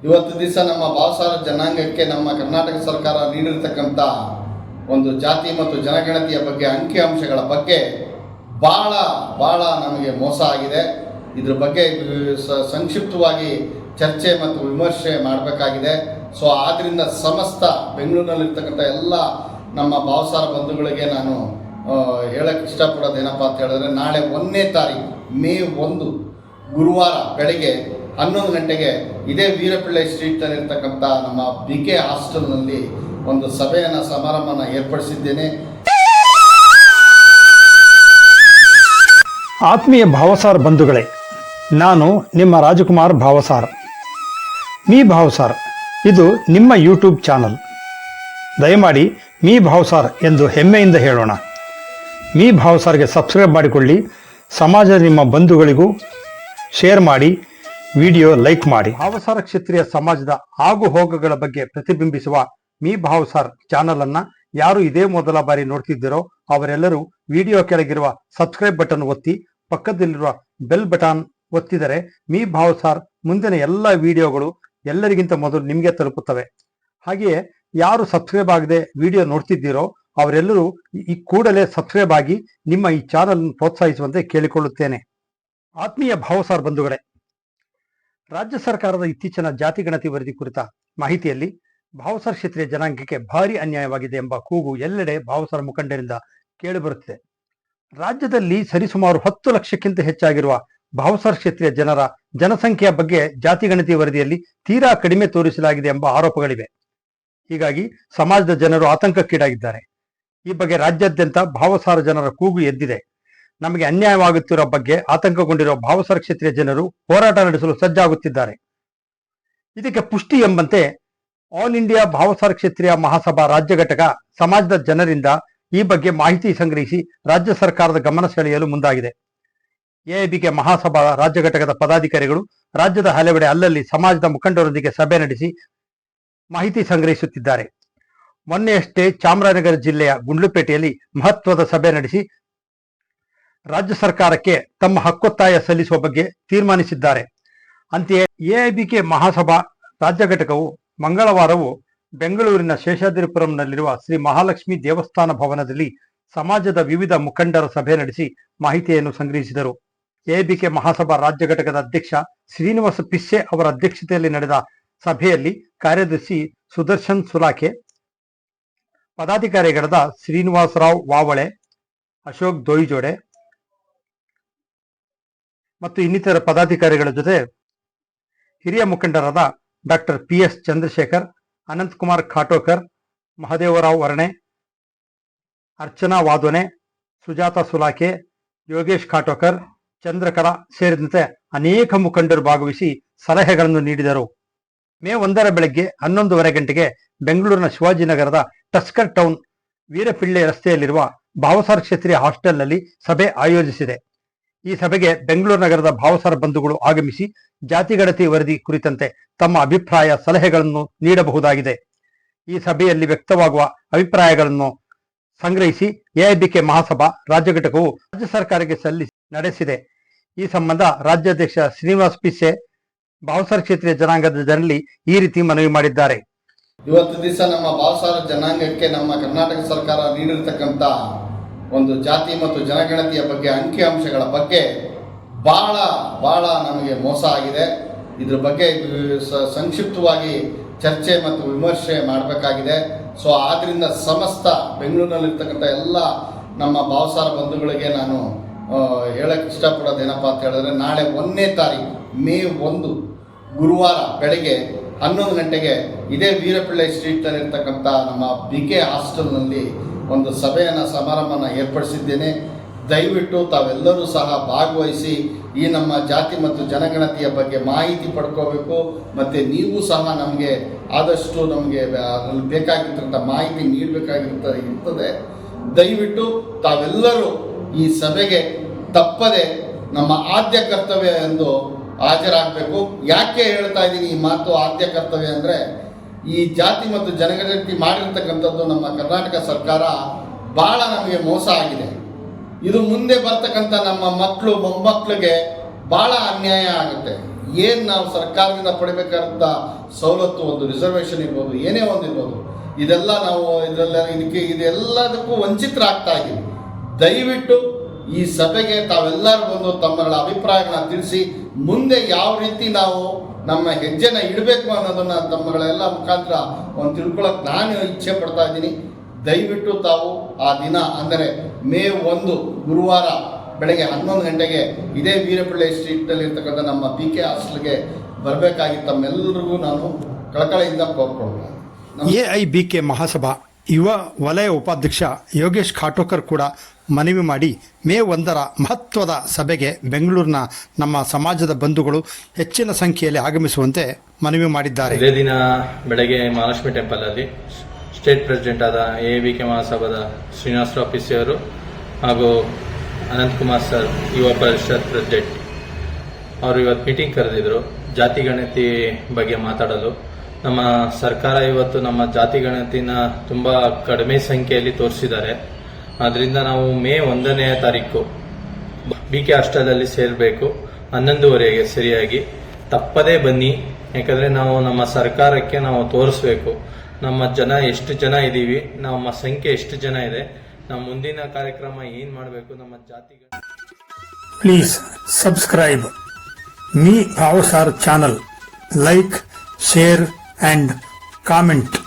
ಇವತ್ತು ದಿವಸ ನಮ್ಮ ಭಾವಸಾರ ಜನಾಂಗಕ್ಕೆ ನಮ್ಮ ಕರ್ನಾಟಕ ಸರ್ಕಾರ ನೀಡಿರತಕ್ಕಂಥ ಒಂದು ಜಾತಿ ಮತ್ತು ಜನಗಣತಿಯ ಬಗ್ಗೆ ಅಂಕಿಅಂಶಗಳ ಬಗ್ಗೆ ಭಾಳ ನಮಗೆ ಮೋಸ ಆಗಿದೆ. ಇದ್ರ ಬಗ್ಗೆ ಸಂಕ್ಷಿಪ್ತವಾಗಿ ಚರ್ಚೆ ಮತ್ತು ವಿಮರ್ಶೆ ಮಾಡಬೇಕಾಗಿದೆ. ಸೊ ಆದ್ದರಿಂದ ಸಮಸ್ತ ಬೆಂಗಳೂರಿನಲ್ಲಿರ್ತಕ್ಕಂಥ ಎಲ್ಲ ನಮ್ಮ ಭಾವಸಾರ ಬಂಧುಗಳಿಗೆ ನಾನು ಹೇಳಕ್ಕೆ ಇಷ್ಟಪಡೋದೇನಪ್ಪ ಅಂತ ಹೇಳಿದ್ರೆ, ನಾಳೆ 1ನೇ ತಾರೀಕು ಮೇ 1 ಗುರುವಾರ ಬೆಳಗ್ಗೆ 11 ಗಂಟೆಗೆ ಇದೇ ವೀರಪಿಳ್ಳೆ ಸ್ಟ್ರೀಟ್ನಲ್ಲಿರ್ತಕ್ಕಂಥ ನಮ್ಮ BK ಹಾಸ್ಟೆಲ್ನಲ್ಲಿ ಒಂದು ಸಮಾರಂಭನ ಏರ್ಪಡಿಸಿದ್ದೇನೆ. ಆತ್ಮೀಯ ಭಾವಸಾರ್ ಬಂಧುಗಳೇ, ನಾನು ನಿಮ್ಮ ರಾಜಕುಮಾರ್ ಭಾವಸಾರ್. ಮೀ ಭಾವಸಾರ್ ಇದು ನಿಮ್ಮ ಯೂಟ್ಯೂಬ್ ಚಾನಲ್. ದಯಮಾಡಿ ಮೀ ಭಾವಸಾರ್ ಎಂದು ಹೆಮ್ಮೆಯಿಂದ ಹೇಳೋಣ. ಮೀ ಭಾವಸಾರ್ಗೆ ಸಬ್ಸ್ಕ್ರೈಬ್ ಮಾಡಿಕೊಳ್ಳಿ. ಸಮಾಜದ ನಿಮ್ಮ ಬಂಧುಗಳಿಗೂ ಶೇರ್ ಮಾಡಿ, ವಿಡಿಯೋ ಲೈಕ್ ಮಾಡಿ. ಭಾವಸಾರ ಕ್ಷತ್ರಿಯ ಸಮಾಜದ ಆಗು ಹೋಗುಗಳ ಬಗ್ಗೆ ಪ್ರತಿಬಿಂಬಿಸುವ ಮೀ ಭಾವಸಾರ್ ಚಾನಲ್ ಅನ್ನ ಯಾರು ಇದೇ ಮೊದಲ ಬಾರಿ ನೋಡ್ತಿದ್ದೀರೋ ಅವರೆಲ್ಲರೂ ವಿಡಿಯೋ ಕೆಳಗಿರುವ ಸಬ್ಸ್ಕ್ರೈಬ್ ಬಟನ್ ಒತ್ತಿ, ಪಕ್ಕದಲ್ಲಿರುವ ಬೆಲ್ ಬಟನ್ ಒತ್ತಿದರೆ ಮೀ ಭಾವಸಾರ್ ಮುಂದಿನ ಎಲ್ಲ ವಿಡಿಯೋಗಳು ಎಲ್ಲರಿಗಿಂತ ಮೊದಲು ನಿಮಗೆ ತಲುಪುತ್ತವೆ. ಹಾಗೆಯೇ ಯಾರು ಸಬ್ಸ್ಕ್ರೈಬ್ ಆಗದೆ ವಿಡಿಯೋ ನೋಡ್ತಿದ್ದೀರೋ ಅವರೆಲ್ಲರೂ ಈ ಕೂಡಲೇ ಸಬ್ಸ್ಕ್ರೈಬ್ ಆಗಿ ನಿಮ್ಮ ಈ ಚಾನಲ್ ಪ್ರೋತ್ಸಾಹಿಸುವಂತೆ ಕೇಳಿಕೊಳ್ಳುತ್ತೇನೆ. ಆತ್ಮೀಯ ಭಾವಸಾರ್ ಬಂಧುಗಳೇ, ರಾಜ್ಯ ಸರ್ಕಾರದ ಇತ್ತೀಚಿನ ಜಾತಿ ಗಣತಿ ವರದಿ ಕುರಿತ ಮಾಹಿತಿಯಲ್ಲಿ ಭಾವಸಾರ ಕ್ಷೇತ್ರೀಯ ಜನಾಂಗಕ್ಕೆ ಭಾರಿ ಅನ್ಯಾಯವಾಗಿದೆ ಎಂಬ ಕೂಗು ಎಲ್ಲೆಡೆ ಭಾವಸಾರ ಮುಖಂಡರಿಂದ ಕೇಳಿಬರುತ್ತಿದೆ. ರಾಜ್ಯದಲ್ಲಿ ಸರಿಸುಮಾರು 10 ಲಕ್ಷಕ್ಕಿಂತ ಹೆಚ್ಚಾಗಿರುವ ಭಾವಸಾರ ಕ್ಷೇತ್ರೀಯ ಜನರ ಜನಸಂಖ್ಯೆಯ ಬಗ್ಗೆ ಜಾತಿ ಗಣತಿ ವರದಿಯಲ್ಲಿ ತೀರಾ ಕಡಿಮೆ ತೋರಿಸಲಾಗಿದೆ ಎಂಬ ಆರೋಪಗಳಿವೆ. ಹೀಗಾಗಿ ಸಮಾಜದ ಜನರು ಆತಂಕಕ್ಕೀಡಾಗಿದ್ದಾರೆ. ಈ ಬಗ್ಗೆ ರಾಜ್ಯಾದ್ಯಂತ ಭಾವಸಾರ ಜನರ ಕೂಗು ಎದ್ದಿದೆ. ನಮಗೆ ಅನ್ಯಾಯವಾಗುತ್ತಿರುವ ಬಗ್ಗೆ ಆತಂಕಗೊಂಡಿರುವ ಭಾವಸಾರ ಕ್ಷೇತ್ರೀಯ ಜನರು ಹೋರಾಟ ನಡೆಸಲು ಸಜ್ಜಾಗುತ್ತಿದ್ದಾರೆ. ಇದಕ್ಕೆ ಪುಷ್ಟಿ ಎಂಬಂತೆ ಆಲ್ ಇಂಡಿಯಾ ಭಾವಸಾರ ಕ್ಷೇತ್ರೀಯ ಮಹಾಸಭಾ ರಾಜ್ಯ ಘಟಕ ಸಮಾಜದ ಜನರಿಂದ ಈ ಬಗ್ಗೆ ಮಾಹಿತಿ ಸಂಗ್ರಹಿಸಿ ರಾಜ್ಯ ಸರ್ಕಾರದ ಗಮನ ಸೆಳೆಯಲು ಮುಂದಾಗಿದೆ. ಎಐಬಿಕೆ ಮಹಾಸಭಾ ರಾಜ್ಯ ಘಟಕದ ಪದಾಧಿಕಾರಿಗಳು ರಾಜ್ಯದ ಹಲವೆಡೆ ಅಲ್ಲಲ್ಲಿ ಸಮಾಜದ ಮುಖಂಡರೊಂದಿಗೆ ಸಭೆ ನಡೆಸಿ ಮಾಹಿತಿ ಸಂಗ್ರಹಿಸುತ್ತಿದ್ದಾರೆ. ಮೊನ್ನೆಯಷ್ಟೇ ಚಾಮರಾಜನಗರ ಜಿಲ್ಲೆಯ ಗುಂಡ್ಲುಪೇಟೆಯಲ್ಲಿ ಮಹತ್ವದ ಸಭೆ ನಡೆಸಿ ರಾಜ್ಯ ಸರ್ಕಾರಕ್ಕೆ ತಮ್ಮ ಹಕ್ಕೊತ್ತಾಯ ಸಲ್ಲಿಸುವ ಬಗ್ಗೆ ತೀರ್ಮಾನಿಸಿದ್ದಾರೆ. ಅಂತೆಯೇ ಎಐಬಿಕೆ ಮಹಾಸಭಾ ರಾಜ್ಯ ಘಟಕವು ಮಂಗಳವಾರವೂ ಬೆಂಗಳೂರಿನ ಶೇಷಾದ್ರಿಪುರಂನಲ್ಲಿರುವ ಶ್ರೀ ಮಹಾಲಕ್ಷ್ಮಿ ದೇವಸ್ಥಾನ ಭವನದಲ್ಲಿ ಸಮಾಜದ ವಿವಿಧ ಮುಖಂಡರ ಸಭೆ ನಡೆಸಿ ಮಾಹಿತಿಯನ್ನು ಸಂಗ್ರಹಿಸಿದರು. ಎಐಬಿಕೆ ಮಹಾಸಭಾ ರಾಜ್ಯ ಘಟಕದ ಅಧ್ಯಕ್ಷ ಶ್ರೀನಿವಾಸ ಪಿಸ್ಸೆ ಅವರ ಅಧ್ಯಕ್ಷತೆಯಲ್ಲಿ ನಡೆದ ಸಭೆಯಲ್ಲಿ ಕಾರ್ಯದರ್ಶಿ ಸುದರ್ಶನ್ ಸುಲಾಖೆ, ಪದಾಧಿಕಾರಿಗಳಾದ ಶ್ರೀನಿವಾಸರಾವ್ ವಾವಳೆ, ಅಶೋಕ್ ದೊಯ್ಜೋಡೆ ಮತ್ತು ಇನ್ನಿತರ ಪದಾಧಿಕಾರಿಗಳ ಜೊತೆ ಹಿರಿಯ ಮುಖಂಡರಾದ ಡಾಕ್ಟರ್ PS ಚಂದ್ರಶೇಖರ್, ಅನಂತಕುಮಾರ್ ಖಾಟೋಕರ್, ಮಹದೇವರಾವ್ ವರ್ಣೆ, ಅರ್ಚನಾ ವಾದೋನೆ, ಸುಜಾತ ಸುಲಾಖೆ, ಯೋಗೇಶ್ ಖಾಟೋಕರ್, ಚಂದ್ರಕಲಾ ಸೇರಿದಂತೆ ಅನೇಕ ಮುಖಂಡರು ಭಾಗವಹಿಸಿ ಸಲಹೆಗಳನ್ನು ನೀಡಿದರು. ಮೇ 1 ಬೆಳಗ್ಗೆ 11:30 ಗಂಟೆಗೆ ಬೆಂಗಳೂರಿನ ಶಿವಾಜಿನಗರದ ಟಸ್ಕರ್ ಟೌನ್ ವೀರಪಿಳ್ಳೆ ರಸ್ತೆಯಲ್ಲಿರುವ ಭಾವಸಾರ ಕ್ಷೇತ್ರೀಯ ಹಾಸ್ಟೆಲ್ನಲ್ಲಿ ಸಭೆ ಆಯೋಜಿಸಿದೆ. ಈ ಸಭೆಗೆ ಬೆಂಗಳೂರು ನಗರದ ಭಾವಸಾರ ಬಂಧುಗಳು ಆಗಮಿಸಿ ಜಾತಿ ಗಣತಿ ವರದಿ ಕುರಿತಂತೆ ತಮ್ಮ ಅಭಿಪ್ರಾಯ ಸಲಹೆಗಳನ್ನು ನೀಡಬಹುದಾಗಿದೆ. ಈ ಸಭೆಯಲ್ಲಿ ವ್ಯಕ್ತವಾಗುವ ಅಭಿಪ್ರಾಯಗಳನ್ನು ಸಂಗ್ರಹಿಸಿ ಎಐಬಿಕೆ ಮಹಾಸಭಾ ರಾಜ್ಯ ಘಟಕವು ರಾಜ್ಯ ಸರ್ಕಾರಕ್ಕೆ ನಡೆಸಿದೆ. ಈ ಸಂಬಂಧ ರಾಜ್ಯಾಧ್ಯಕ್ಷ ಶ್ರೀನಿವಾಸ ಪಿಸ್ಸೆ ಭಾವಸಾರ ಕ್ಷೇತ್ರೀಯ ಜನಾಂಗದ ಜನರಲ್ಲಿ ಈ ರೀತಿ ಮನವಿ ಮಾಡಿದ್ದಾರೆ. ಇವತ್ತು ದಿವಸ ನಮ್ಮ ಭಾವಸಾರ ಜನಾಂಗಕ್ಕೆ ನಮ್ಮ ಕರ್ನಾಟಕ ಸರ್ಕಾರ ನೀಡಿರತಕ್ಕಂಥ ಒಂದು ಜಾತಿ ಮತ್ತು ಜನಗಣತಿಯ ಬಗ್ಗೆ ಅಂಕಿಅಂಶಗಳ ಬಗ್ಗೆ ಭಾಳ ನಮಗೆ ಮೋಸ ಆಗಿದೆ. ಇದ್ರ ಬಗ್ಗೆ ಸಂಕ್ಷಿಪ್ತವಾಗಿ ಚರ್ಚೆ ಮತ್ತು ವಿಮರ್ಶೆ ಮಾಡಬೇಕಾಗಿದೆ. ಸೊ ಆದ್ದರಿಂದ ಸಮಸ್ತ ಬೆಂಗಳೂರಿನಲ್ಲಿರ್ತಕ್ಕಂಥ ಎಲ್ಲ ನಮ್ಮ ಭಾವಸಾರ ಬಂಧುಗಳಿಗೆ ನಾನು ಹೇಳಕ್ಕೆ ಇಷ್ಟಪಡೋದೇನಪ್ಪ ಅಂತ ಹೇಳಿದ್ರೆ, ನಾಳೆ 1ನೇ ತಾರೀಕು ಮೇ 1 ಗುರುವಾರ ಬೆಳಗ್ಗೆ 11 ಗಂಟೆಗೆ ಇದೇ ವೀರಪಿಳ್ಳೆ ಸ್ಟ್ರೀಟ್ನಲ್ಲಿರ್ತಕ್ಕಂಥ ನಮ್ಮ BK ಹಾಸ್ಟೆಲ್ನಲ್ಲಿ ಒಂದು ಸಮಾರಂಭನ ಏರ್ಪಡಿಸಿದ್ದೇನೆ. ದಯವಿಟ್ಟು ತಾವೆಲ್ಲರೂ ಸಹ ಭಾಗವಹಿಸಿ ಈ ನಮ್ಮ ಜಾತಿ ಮತ್ತು ಜನಗಣತಿಯ ಬಗ್ಗೆ ಮಾಹಿತಿ ಪಡ್ಕೋಬೇಕು. ಮತ್ತು ನೀವು ಸಹ ನಮಗೆ ಆದಷ್ಟು ಅದರಲ್ಲಿ ಬೇಕಾಗಿರ್ತಕ್ಕಂಥ ಮಾಹಿತಿ ನೀಡಬೇಕಾಗಿರ್ತದೆ. ದಯವಿಟ್ಟು ತಾವೆಲ್ಲರೂ ಈ ಸಭೆಗೆ ತಪ್ಪದೆ ನಮ್ಮ ಆದ್ಯ ಕರ್ತವ್ಯ ಎಂದು ಹಾಜರಾಗಬೇಕು. ಯಾಕೆ ಹೇಳ್ತಾ ಇದ್ದೀನಿ ಈ ಮಾತು ಆದ್ಯ ಕರ್ತವ್ಯ ಅಂದರೆ, ಈ ಜಾತಿ ಮತ್ತು ಜನಗಣತಿ ಮಾಡಿರ್ತಕ್ಕಂಥದ್ದು ನಮ್ಮ ಕರ್ನಾಟಕ ಸರ್ಕಾರ ಭಾಳ ನಮಗೆ ಮೋಸ ಆಗಿದೆ. ಇದು ಮುಂದೆ ಬರ್ತಕ್ಕಂಥ ನಮ್ಮ ಮಕ್ಕಳು ಮೊಮ್ಮಕ್ಕಳಿಗೆ ಭಾಳ ಅನ್ಯಾಯ ಆಗುತ್ತೆ. ಏನು ನಾವು ಸರ್ಕಾರದಿಂದ ಪಡಿಬೇಕಾದಂಥ ಸವಲತ್ತು, ಒಂದು ರಿಸರ್ವೇಷನ್ ಇರ್ಬೋದು, ಏನೇ ಒಂದು ಇರ್ಬೋದು, ಇದೆಲ್ಲ ನಾವು ಇದೆಲ್ಲದಕ್ಕೂ ವಂಚಿತರಾಗ್ತಾ ಇದ್ದೀವಿ. ದಯವಿಟ್ಟು ಈ ಸಭೆಗೆ ತಾವೆಲ್ಲರೂ ಬಂದು ತಮ್ಮಗಳ ಅಭಿಪ್ರಾಯಗಳನ್ನ ತಿಳಿಸಿ ಮುಂದೆ ಯಾವ ರೀತಿ ನಾವು ನಮ್ಮ ಹೆಜ್ಜೆನ ಇಡಬೇಕು ಅನ್ನೋದನ್ನು ತಮ್ಮಗಳೆಲ್ಲ ಮುಖಾಂತರ ಒಂದು ತಿಳ್ಕೊಳ್ಳೋಕೆ ನಾನು ಇಚ್ಛೆ ಪಡ್ತಾ ಇದ್ದೀನಿ. ದಯವಿಟ್ಟು ತಾವು ಆ ದಿನ ಅಂದರೆ ಮೇ 1 ಗುರುವಾರ ಬೆಳಗ್ಗೆ 11 ಗಂಟೆಗೆ ಇದೇ ವೀರಪಿಳ್ಳೆ ಸ್ಟ್ರೀಟ್ನಲ್ಲಿ ಇರ್ತಕ್ಕಂಥ ನಮ್ಮ BK ಹಾಸ್ಟೆಲ್ಗೆ ಬರಬೇಕಾಗಿ ತಮ್ಮೆಲ್ಲರಿಗೂ ನಾನು ಕಳಕಳಿಯಿಂದ ಕೋರ್ಕೊಳ್ಳೋಣ. AIBK ಮಹಾಸಭಾ ಯುವ ವಲಯ ಉಪಾಧ್ಯಕ್ಷ ಯೋಗೇಶ್ ಖಾಟೋಕರ್ ಕೂಡ ಮನವಿ ಮಾಡಿ ಮೇ 1 ಮಹತ್ವದ ಸಭೆಗೆ ಬೆಂಗಳೂರಿನ ನಮ್ಮ ಸಮಾಜದ ಬಂಧುಗಳು ಹೆಚ್ಚಿನ ಸಂಖ್ಯೆಯಲ್ಲಿ ಆಗಮಿಸುವಂತೆ ಮನವಿ ಮಾಡಿದ್ದಾರೆ. ಇದೇ ದಿನ ಬೆಳಗ್ಗೆ ಮಹಾಲಕ್ಷ್ಮಿ ಟೆಂಪಲ್ ಅಲ್ಲಿ ಸ್ಟೇಟ್ ಪ್ರೆಸಿಡೆಂಟ್ ಆದ AIBK ಮಹಾಸಭಾದ ಶ್ರೀನಿವಾಸರಾವ್ ಪಿಸಿ ಅವರು ಹಾಗೂ ಅನಂತಕುಮಾರ್ ಸರ್ ಯುವ ಪರಿಷತ್ ಪ್ರೆಸಿಡೆಂಟ್ ಅವರು ಇವತ್ತು ಮೀಟಿಂಗ್ ಕರೆದಿದ್ರು ಜಾತಿ ಗಣತಿ ಬಗ್ಗೆ ಮಾತಾಡಲು. ನಮ್ಮ ಸರ್ಕಾರ ಇವತ್ತು ನಮ್ಮ ಜಾತಿ ಗಣತಿನ ತುಂಬಾ ಕಡಿಮೆ ಸಂಖ್ಯೆಯಲ್ಲಿ ತೋರಿಸಿದ್ದಾರೆ. ಆದ್ರಿಂದ ನಾವು ಮೇ 1ನೇ ತಾರೀಕು BK ಹಾಸ್ಟೆಲಲ್ಲಿ ಸೇರಬೇಕು 11:15 ಸರಿಯಾಗಿ. ತಪ್ಪದೇ ಬನ್ನಿ, ಯಾಕಂದ್ರೆ ನಾವು ನಮ್ಮ ಸರ್ಕಾರಕ್ಕೆ ನಾವು ತೋರಿಸ್ಬೇಕು ನಮ್ಮ ಜನ ಎಷ್ಟು ಜನ ಇದ್ದೀವಿ, ನಮ್ಮ ಸಂಖ್ಯೆ ಎಷ್ಟು ಜನ ಇದೆ, ನಾವು ಮುಂದಿನ ಕಾರ್ಯಕ್ರಮ ಏನ್ ಮಾಡಬೇಕು ನಮ್ಮ ಜಾತಿಗಳ. Please subscribe me Bhavasar channel, like, share and comment.